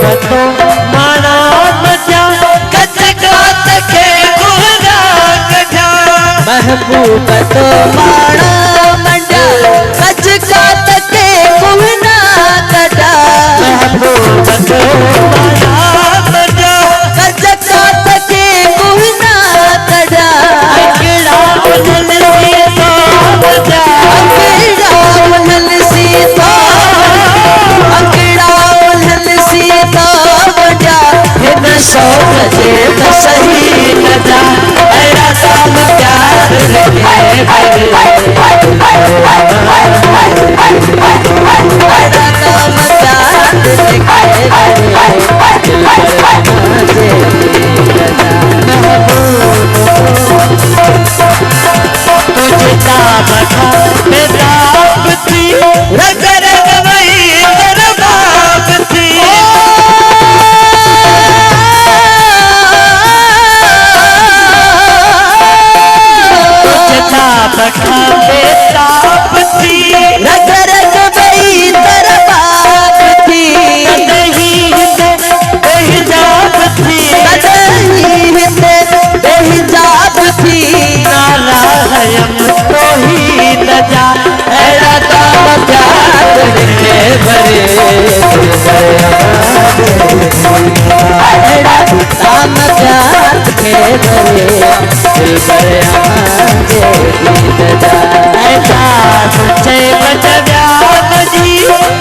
तो माना मचा कच कात के गुहरा कठा महबूब तो माना मचा कच कात के गुहरा कठा महबूब तो माना मचा कच कात के गुहरा कठा अकेला उनल सीता बजा अकेला उनल सीता अकेला उनल सीता बजा हिन शौक जे त सही न जा ऐरा साम प्यार रखे ऐरा काम प्यार तुझे बखा बेताब थी रग रग वही दरबाब थी तुझे बखा बेताब थी रग रग वही दरबाब थी नहीं बेहिजाब थी नहीं बेहिजाब थी नारा हम तो ही न जा ऐरा काम प्यार के भरे ऐरा काम प्यार के भरे दिल भरे ऐसा सच्चे बचव्या बजी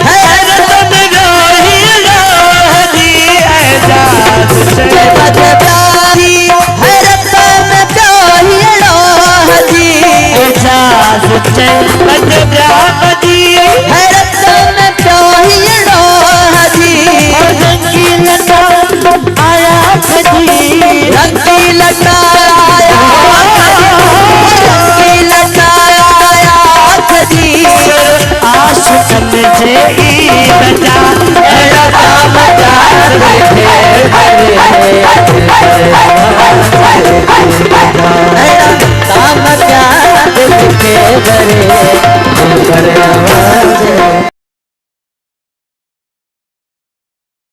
हैरत में रोही रोहदी ऐसा सच्चे बचव्या हैरत में रोही रोहदी ऐसा सच्चे बचव्या बजी हैरत में रोही रोहदी रंगीला आया खजी रंगीला आया रंगीला आया खजी आशिकन से बजा ऐरा काम प्यार रखे ऐरा काम प्यार रखे भरे